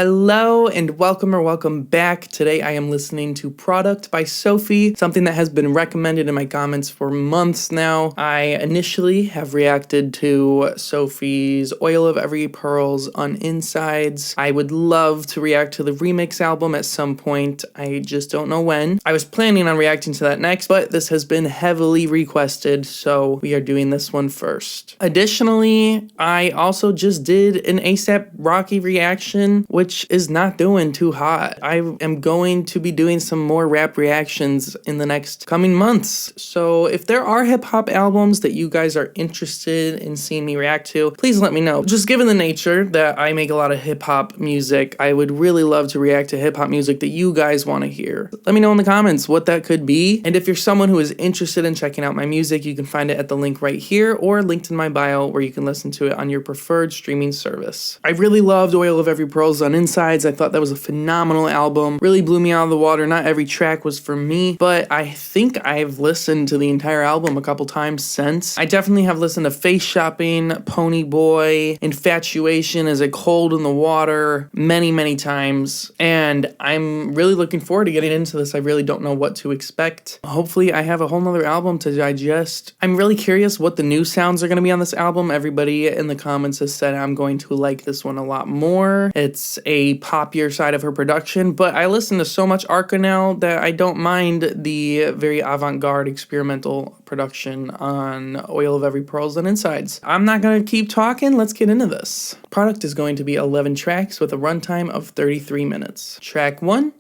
Hello and welcome back. Today I am listening to Product by SOPHIE, something that has been recommended in my comments for months now. I initially have reacted to SOPHIE's Oil of Every Pearls on Insides. I would love to react to the remix album at some point. I just don't know when. I was planning on reacting to that next, but this has been heavily requested, so we are doing this one first. Additionally, I also just did an ASAP Rocky reaction, which is not doing too hot. I am going to be doing some more rap reactions in the next coming months. So if there are hip hop albums that you guys are interested in seeing me react to, please let me know. Just given the nature that I make a lot of hip hop music, I would really love to react to hip hop music that you guys want to hear. Let me know in the comments what that could be. And if you're someone who is interested in checking out my music, you can find it at the link right here or linked in my bio where you can listen to it on your preferred streaming service. I really loved Oil of Every Pearls on Insides. I thought that was a phenomenal album. Really blew me out of the water. Not every track was for me, but I think I've listened to the entire album a couple times since. I definitely have listened to Face Shopping, Pony Boy, Infatuation, Is It Cold in the Water many times, and I'm really looking forward to getting into this. I really don't know what to expect. Hopefully I have a whole nother album to digest. I'm really curious what the new sounds are going to be on this album. Everybody in the comments has said I'm going to like this one a lot more. It's a poppier side of her production, but I listen to so much Arca now that I don't mind the very avant-garde experimental production on Oil of Every Pearls and Insides. I'm not gonna keep talking, let's get into this. Product is going to be 11 tracks with a runtime of 33 minutes. Track 1,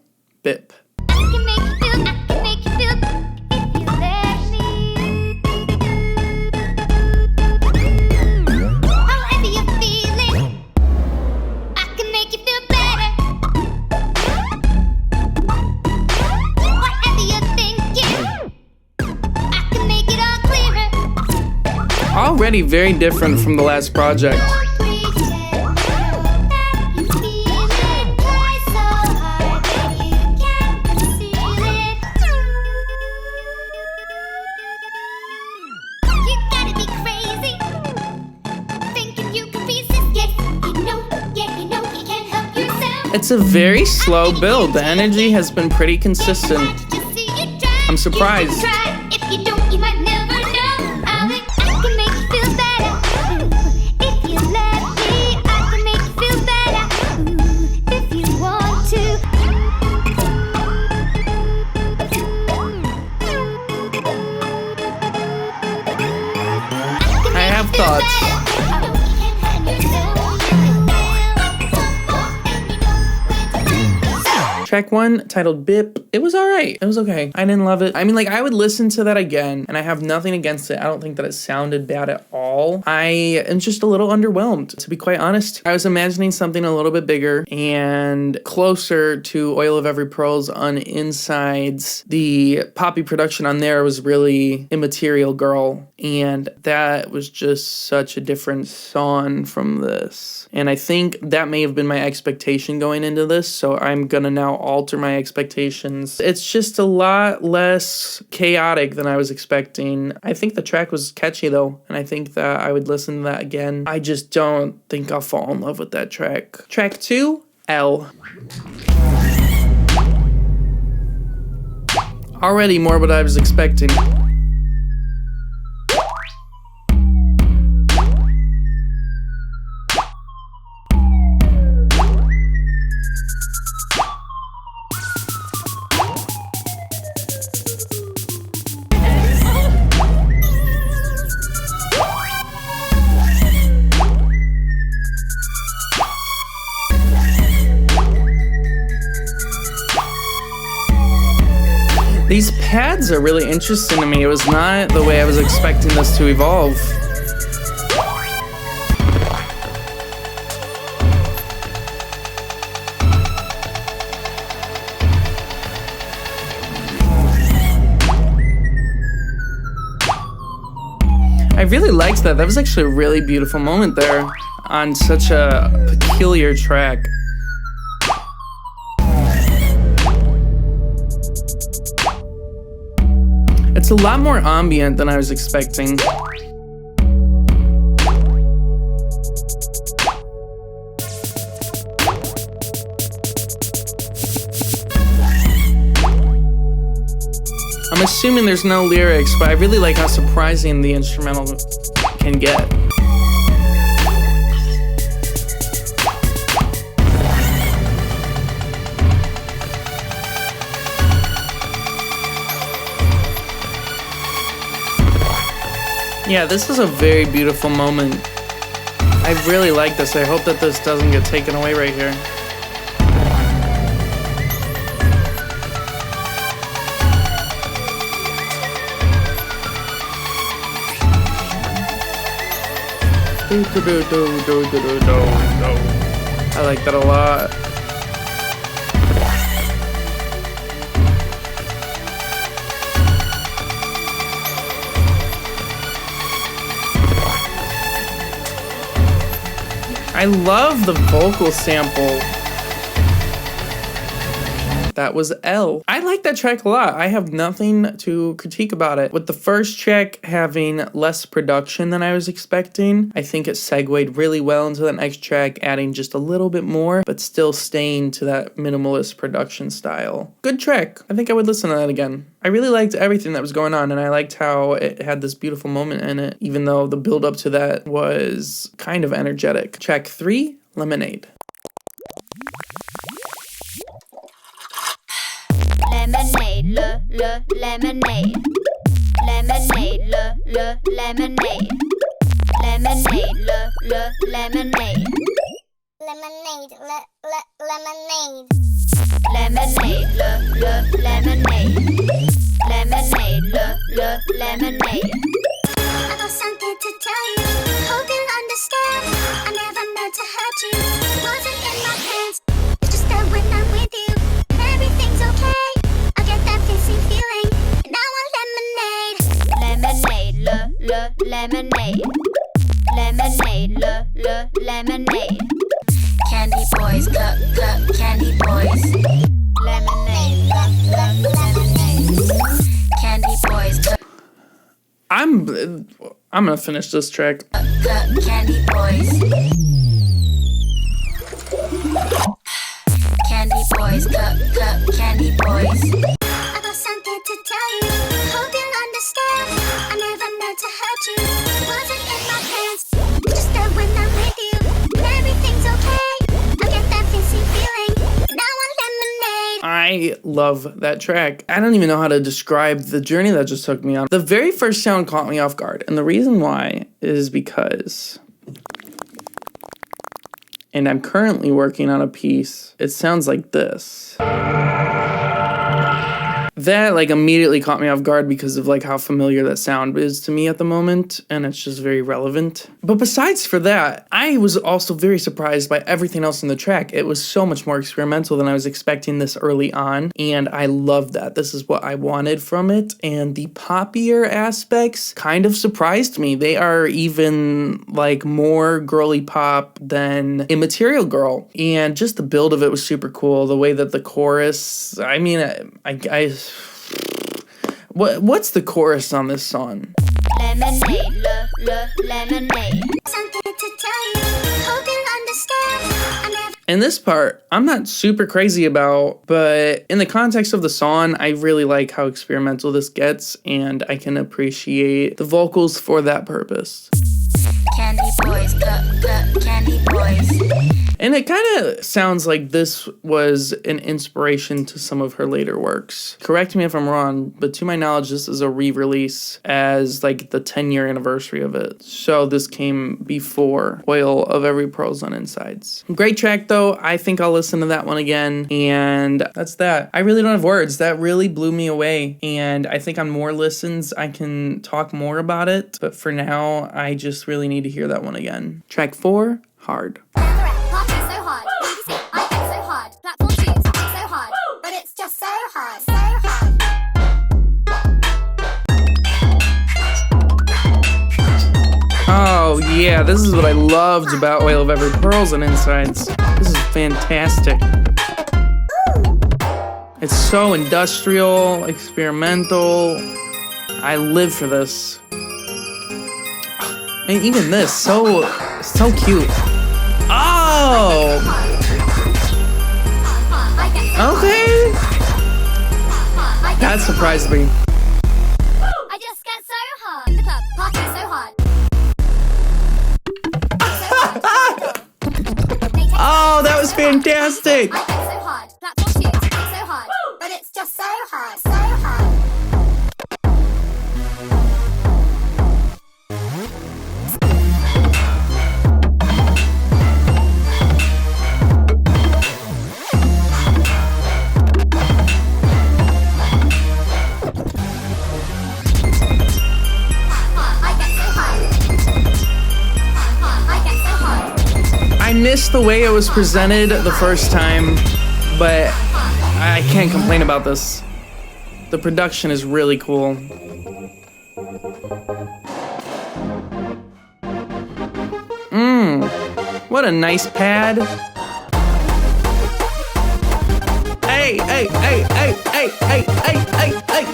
BIP. Already very different from the last project. It's a very slow build. The energy has been pretty consistent. I'm surprised. Thoughts. Track 1, titled BIP, it was alright. It was okay. I didn't love it. I mean, like, I would listen to that again, and I have nothing against it. I don't think that it sounded bad at all. I am just a little underwhelmed, to be quite honest. I was imagining something a little bit bigger and closer to Oil of Every Pearls on Insides. The poppy production on there was really Immaterial Girl, and that was just such a different song from this. And I think that may have been my expectation going into this, so I'm gonna now alter my expectations. It's just a lot less chaotic than I was expecting. I think the track was catchy though, and I think that I would listen to that again. I just don't think I'll fall in love with that track. Track 2, ELLE. Already more what I was expecting. These pads are really interesting to me. It was not the way I was expecting this to evolve. I really liked that. That was actually a really beautiful moment there on such a peculiar track. It's a lot more ambient than I was expecting. I'm assuming there's no lyrics, but I really like how surprising the instrumental can get. Yeah, this is a very beautiful moment. I really like this. I hope that this doesn't get taken away right here. I like that a lot. I love the vocal sample. That was L. I like that track a lot. I have nothing to critique about it. With the first track having less production than I was expecting, I think it segued really well into the next track, adding just a little bit more, but still staying to that minimalist production style. Good track. I think I would listen to that again. I really liked everything that was going on, and I liked how it had this beautiful moment in it, even though the build up to that was kind of energetic. Track 3, Lemonade. Lemonade, lemonade. Lemonade, lemonade. Lemonade, lemonade. Lemonade, lemonade. Lemonade, lemonade. Lemonade, lemonade. I got something to tell you. Hope you'll understand. I never meant to hurt you. It wasn't in my plans. It's just that when I'm with you, everything's okay. I get that fizzy feeling, and I want lemonade. Lemonade, lemonade. Lemonade, lemonade. Candy boys, cup, candy boys. Lemonade, lemonade. Candy boys, cup. I'm gonna finish this track. Candy boys. Candy boys, cup, candy boys. I got something to tell you. Hope you'll understand. I never meant to hurt you. It wasn't in my plans. Just that when I'm with you, everything's okay. I get that fizzy feeling, and I want lemonade. I love that track. I don't even know how to describe the journey that just took me on. The very first sound caught me off guard, and the reason why is because, and I'm currently working on a piece, it sounds like this. That like immediately caught me off guard because of like how familiar that sound is to me at the moment, and it's just very relevant. But besides for that, I was also very surprised by everything else in the track. It was so much more experimental than I was expecting this early on, and I love that. This is what I wanted from it, and the poppier aspects kind of surprised me. They are even like more girly pop than Immaterial Girl, and just the build of it was super cool. The way that the chorus, I mean, what's the chorus on this song? Lemonade, lemonade. Something to tell you. Hope you'll understand. And this part, I'm not super crazy about, but in the context of the song, I really like how experimental this gets, and I can appreciate the vocals for that purpose. Candy boys, candy boys. And it kind of sounds like this was an inspiration to some of her later works. Correct me if I'm wrong, but to my knowledge, this is a re-release as like the 10-year anniversary of it. So this came before Oil of Every Pearl's on Insides. Great track though. I think I'll listen to that one again. And that's that. I really don't have words. That really blew me away. And I think on more listens, I can talk more about it. But for now, I just really need to hear that one again. Track 4, Hard. Oh yeah, this is what I loved about Oil of Every Pearl's and Insides. This is fantastic. It's so industrial, experimental. I live for this. And even this, so cute. Oh! Okay. That surprised me. fantastic. I go so hard, platform 2, so hard, but it's just so hard, so hard. I missed the way it was presented the first time, but I can't complain about this. The production is really cool. What a nice pad. Hey, hey, hey, hey, hey, hey, hey, hey, hey.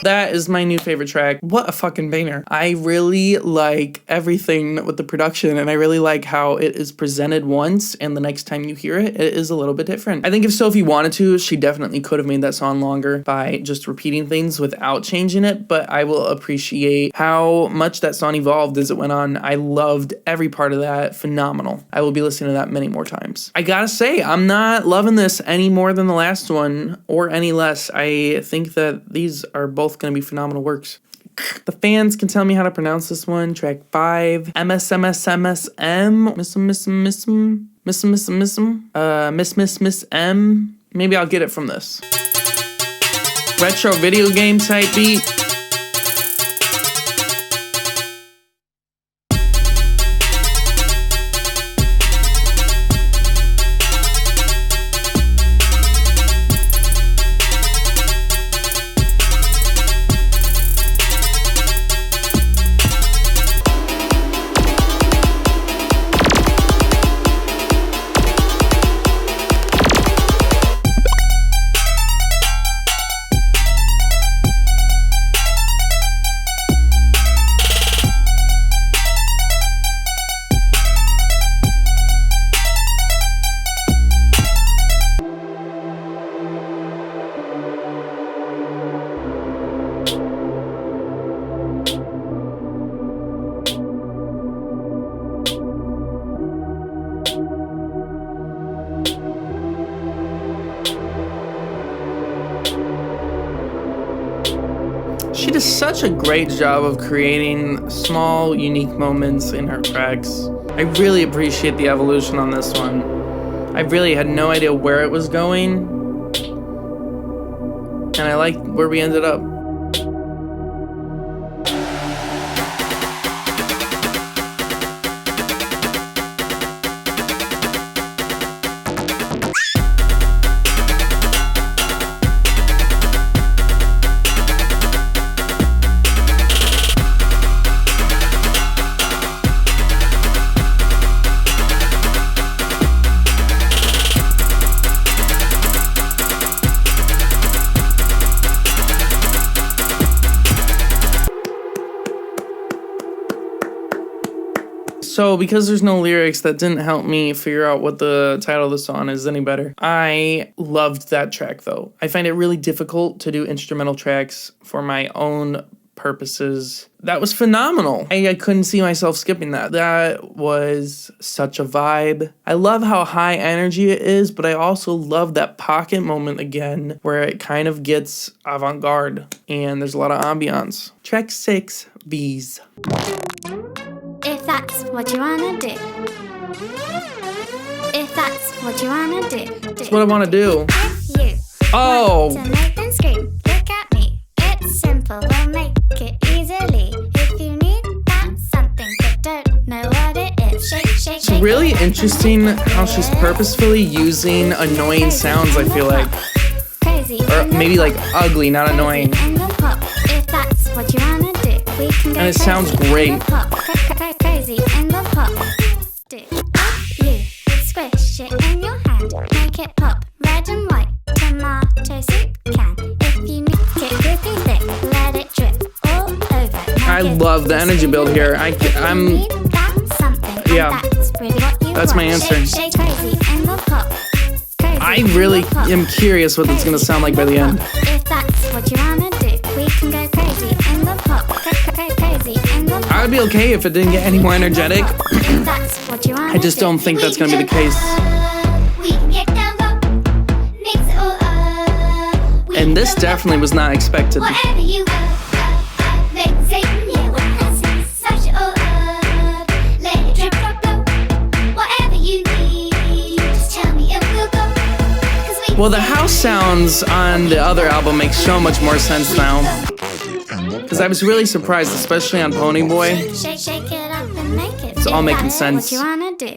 That is my new favorite track. What a fucking banger. I really like everything with the production, and I really like how it is presented once, and the next time you hear it, it is a little bit different. I think if Sophie wanted to, she definitely could have made that song longer by just repeating things without changing it, but I will appreciate how much that song evolved as it went on. I loved every part of that. Phenomenal. I will be listening to that many more times. I gotta say, I'm not loving this any more than the last one, or any less. I think that these are both going to be phenomenal works. The fans can tell me how to pronounce this one. Track 5, MSMSMSM, maybe I'll get it from this. Retro video game type beat. She does such a great job of creating small, unique moments in her tracks. I really appreciate the evolution on this one. I really had no idea where it was going, and I like where we ended up. So because there's no lyrics, that didn't help me figure out what the title of the song is any better. I loved that track though. I find it really difficult to do instrumental tracks for my own purposes. That was phenomenal. I couldn't see myself skipping that. That was such a vibe. I love how high energy it is, but I also love that pocket moment again where it kind of gets avant-garde and there's a lot of ambiance. Track 6, Bees. If that's what you wanna do. If that's what you wanna do. That's what I wanna do. If you Oh! want to make them scream, look at me. It's simple, we'll make it easily. If you need that something but don't know what it is, shake, shake, It's really interesting how she's purposefully using annoying sounds, I feel like. Crazy. Or maybe like ugly, not annoying. If that's what you wanna do, we can go And it sounds great. Crazy in the pop. Do you squish it in your hand, make it pop, red and white, tomato soup can. If you make it really thick, let it drip all over. I love the energy build here. I'm yeah. That's my answer. I really am curious what it's gonna sound like by the end. If that's what you wanna do, we can go crazy in the pop. Crazy in the pop. I would be okay if it didn't get any more energetic. If that's what you wanna I just don't think that's gonna be the case. We can get down low, mix it all up. We And this can go definitely was not expected. whatever you want. Make it say, yeah, what has it? Search it all up. Let it drip, drop, low. Whatever you need, just tell me and we'll go. 'Cause we Well, the can house sounds on the other album make so much more sense now. Because I was really surprised, especially on Pony Boy. shake, shake it up and make it. It's all If making that's sense. What you wanna do.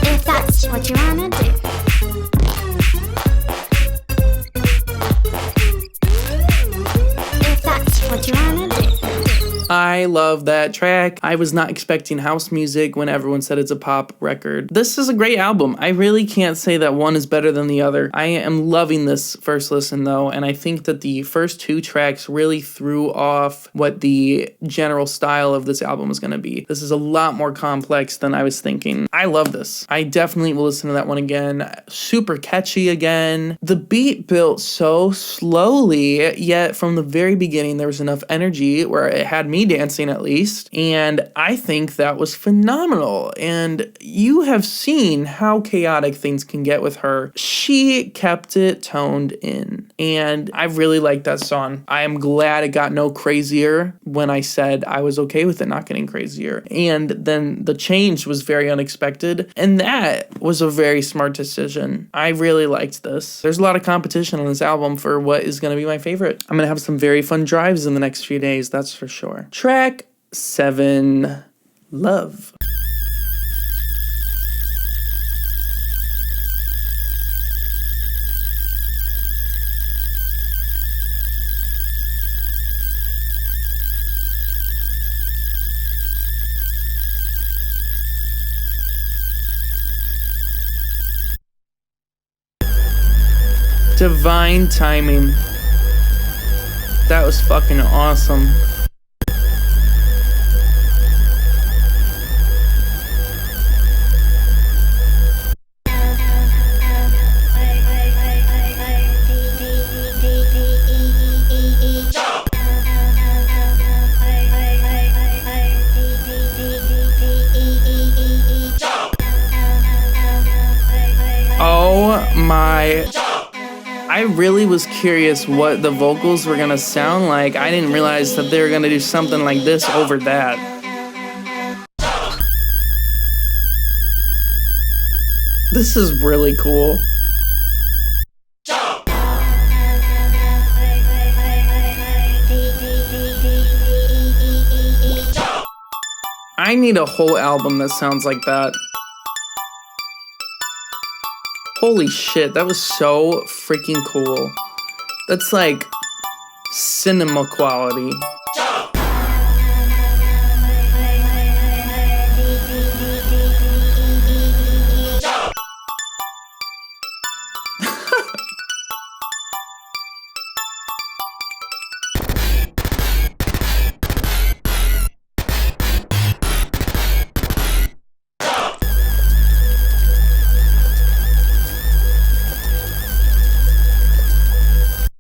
If that's what you wanna do. If that's what you wanna do. I love that track. I was not expecting house music when everyone said it's a pop record. This is a great album. I really can't say that one is better than the other. I am loving this first listen though, and I think that the first two tracks really threw off what the general style of this album is going to be. This is a lot more complex than I was thinking. I love this. I definitely will listen to that one again. Super catchy again. The beat built so slowly, yet from the very beginning there was enough energy where it had me dancing at least, and I think that was phenomenal. And you have seen how chaotic things can get with her. She kept it toned in, and I really like that song. I am glad it got no crazier when I said I was okay with it not getting crazier. And then the change was very unexpected, and that was a very smart decision. I really liked this. There's a lot of competition on this album for what is going to be my favorite. I'm going to have some very fun drives in the next few days, that's for sure. Track 7, Love. Divine timing. That was fucking awesome. Oh my. I really was curious what the vocals were gonna sound like. I didn't realize that they were gonna do something like this over that. This is really cool. I need a whole album that sounds like that. Holy shit, that was so freaking cool. That's like cinema quality.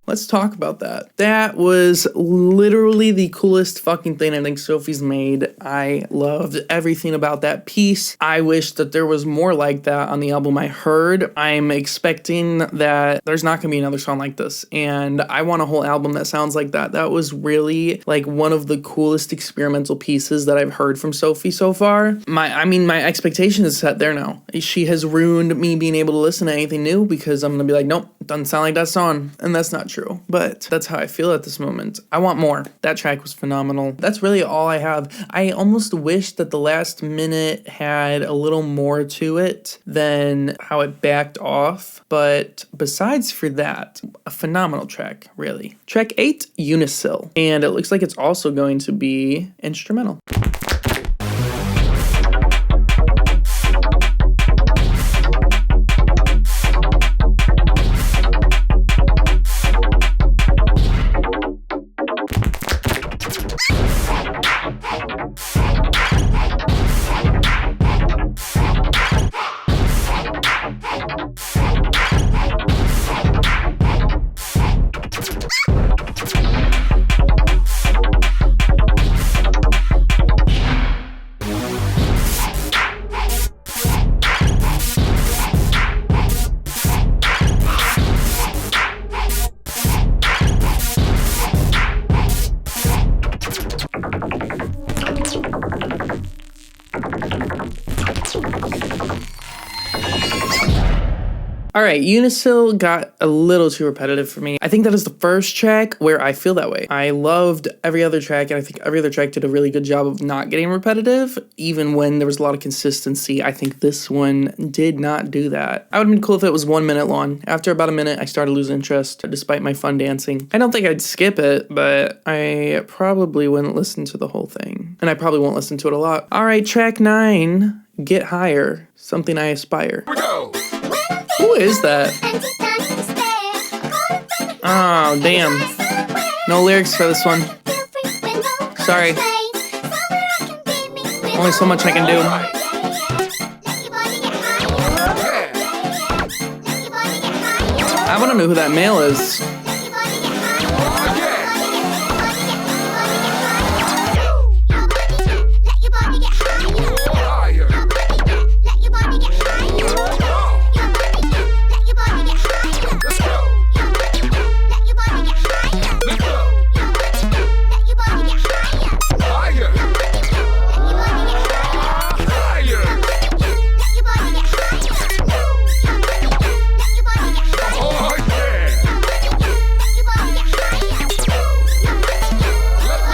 Let's talk about that. That was literally the coolest fucking thing I think Sophie's made. I loved everything about that piece. I wish that there was more like that on the album I heard. I'm expecting that there's not gonna be another song like this, and I want a whole album that sounds like that. That was really like one of the coolest experimental pieces that I've heard from Sophie so far. My expectation is set there now. She has ruined me being able to listen to anything new because I'm gonna be like, nope, doesn't sound like that song, and that's not true. But that's how I feel at this moment. I want more. That track was phenomenal. That's really all I have. I almost wish that the last minute had a little more to it than how it backed off. But besides for that, a phenomenal track, really. Track 8, UNISIL. And it looks like it's also going to be instrumental. All right, UNISIL got a little too repetitive for me. I think that is the first track where I feel that way. I loved every other track, and I think every other track did a really good job of not getting repetitive, even when there was a lot of consistency. I think this one did not do that. I would have been cool if it was 1 minute long. After about a minute, I started losing interest, despite my fun dancing. I don't think I'd skip it, but I probably wouldn't listen to the whole thing. And I probably won't listen to it a lot. All right, track 9, Get Higher, Something I Aspire. Here we go. Who is that? Oh, damn. No lyrics for this one. Sorry. Only so much I can do. I want to know who that male is.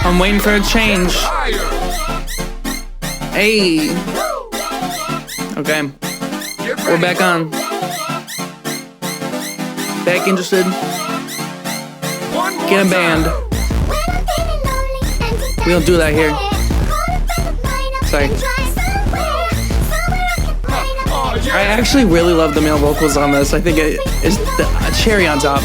I'm waiting for a change. Hey. Okay. We're back on. Back interested. Get a band. We don't do that here. Sorry. I actually really love the male vocals on this. I think it is a cherry on top.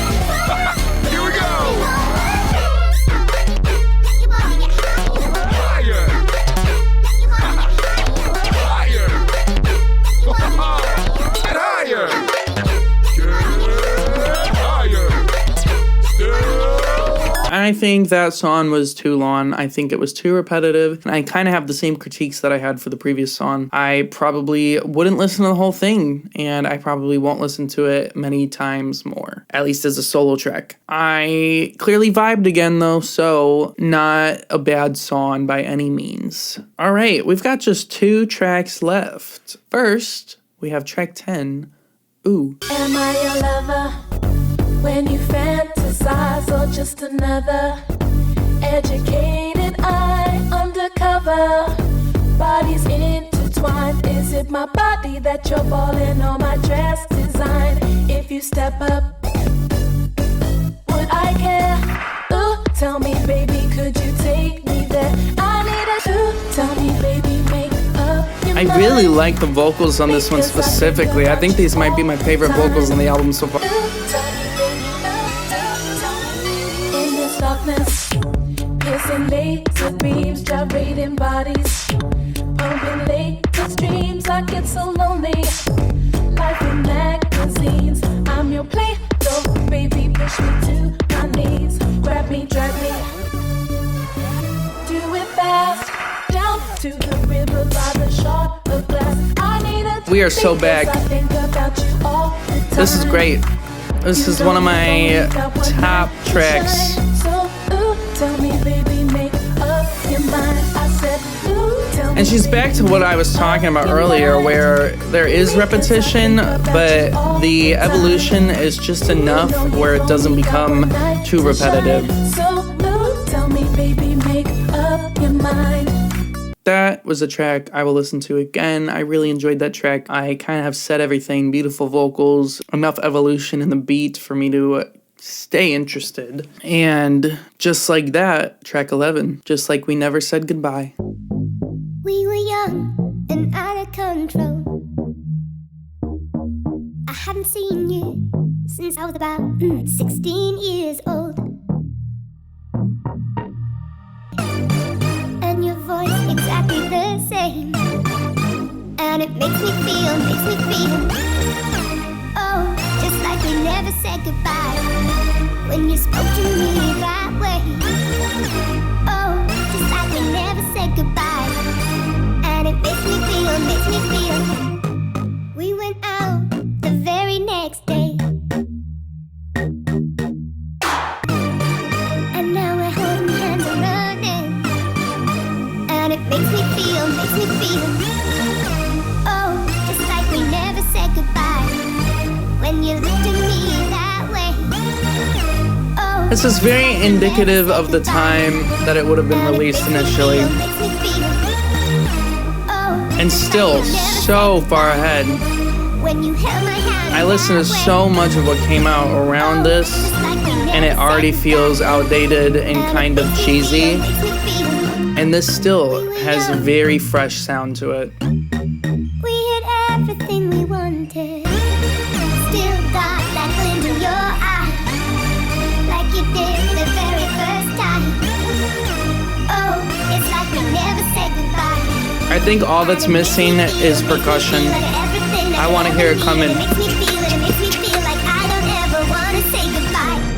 I think that song was too long. I think it was too repetitive, and I kind of have the same critiques that I had for the previous song. I probably wouldn't listen to the whole thing, and I probably won't listen to it many times more, at least as a solo track. I clearly vibed again though, so not a bad song by any means. All right, we've got just 2 tracks left. First, we have track 10, Ooh. Am I your lover? When you fantasize, or just another educated eye undercover? Bodies intertwined. Is it my body that you're balling, or my dress design? If you step up, would I care? Ooh, tell me, baby, could you take me there? I need a ooh, tell me, baby, make up your mind. I really like the vocals on this one specifically. I think these might be my favorite vocals on the album so far. Piercing laser beams, gyrating bodies, pumping latex dreams. I get so lonely. Life in magazines. I'm your Play-Doh, baby. Push me to my knees. Grab me, drag me. Do it fast. Down to the river by the shore of glass. I need a We are so back. I think about you all the time. This is great. This is one of my top tracks. Tell me, baby, make up your mind. I said, ooh, tell me, And she's back to what I was talking about earlier, where there is repetition, but the evolution is just enough where it doesn't become too repetitive. So, ooh, tell me, baby, make up your mind. That was a track I will listen to again. I really enjoyed that track. I kind of have said everything. Beautiful vocals, enough evolution in the beat for me to stay interested. And just like that, track 11, Just Like We Never Said Goodbye. We were young and out of control. I haven't seen you since I was about 16 years old. And your voice exactly the same. And it makes me feel, oh, just like we never said goodbye. When you spoke to me that way, oh, just like we never said goodbye. And it makes me feel. We went out the very next day, and now we're holding hands and running. And it makes me feel, oh, just like we never said goodbye. When you This is very indicative of the time that it would have been released initially. And still so far ahead. I listened to so much of what came out around this, and it already feels outdated and kind of cheesy. And this still has a very fresh sound to it. We hit everything we wanted. Still got that glint in your eye, like you did the very first time. Oh, it's like we never said goodbye. I think all that's missing is percussion. I want to hear it come in. It makes me feel like I don't ever want to say goodbye.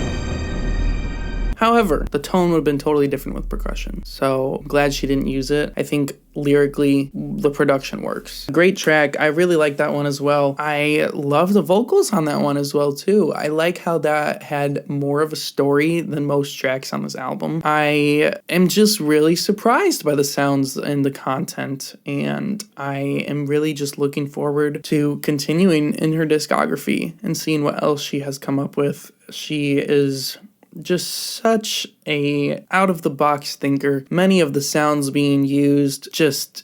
However, the tone would have been totally different with percussion, so I'm glad she didn't use it. I think lyrically, the production works. Great track. I really like that one as well. I love the vocals on that one as well too. I like how that had more of a story than most tracks on this album. I am just really surprised by the sounds and the content, and I am really just looking forward to continuing in her discography and seeing what else she has come up with. She is just such a out-of-the-box thinker. Many of the sounds being used,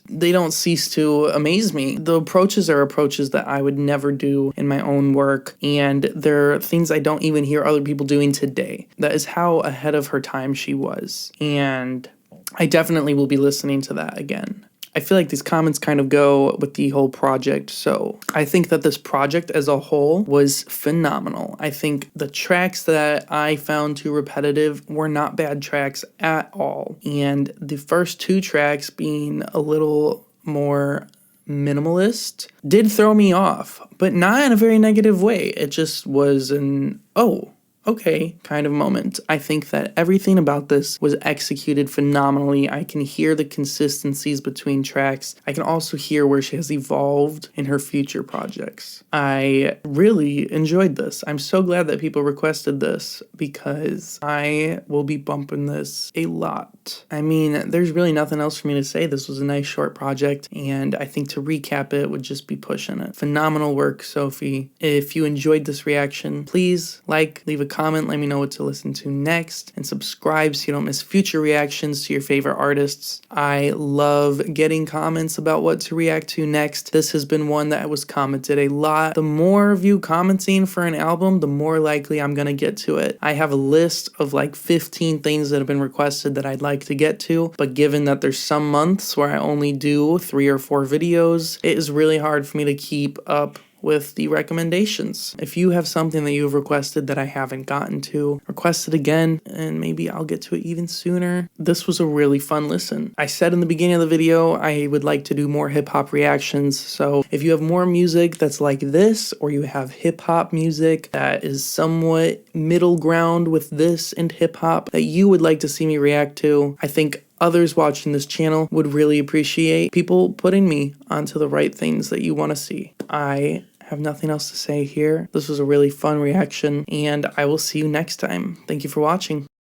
they don't cease to amaze me. The approaches are approaches that I would never do in my own work, and they're things I don't even hear other people doing today. That is how ahead of her time she was, and I definitely will be listening to that again. I feel like these comments kind of go with the whole project, so I think that this project as a whole was phenomenal. I think the tracks that I found too repetitive were not bad tracks at all, and the first two tracks being a little more minimalist did throw me off, but not in a very negative way. It just was an, oh, okay kind of moment. I think that everything about this was executed phenomenally. I can hear the consistencies between tracks. I can also hear where she has evolved in her future projects. I really enjoyed this. I'm so glad that people requested this because I will be bumping this a lot. I mean, there's really nothing else for me to say. This was a nice short project, and I think to recap it would just be pushing it. Phenomenal work, Sophie. If you enjoyed this reaction, please leave a comment, let me know what to listen to next, and subscribe so you don't miss future reactions to your favorite artists. I love getting comments about what to react to next. This has been one that was commented a lot. The more of you commenting for an album, the more likely I'm gonna get to it. I have a list of like 15 things that have been requested that I'd like to get to, but given that there's some months where I only do 3 or 4 videos, it is really hard for me to keep up with the recommendations. If you have something that you have requested that I haven't gotten to, request it again, and maybe I'll get to it even sooner. This was a really fun listen. I said in the beginning of the video, I would like to do more hip-hop reactions, so if you have more music that's like this, or you have hip-hop music that is somewhat middle ground with this and hip-hop that you would like to see me react to, I think others watching this channel would really appreciate people putting me onto the right things that you want to see. I have nothing else to say here. This was a really fun reaction, and I will see you next time. Thank you for watching.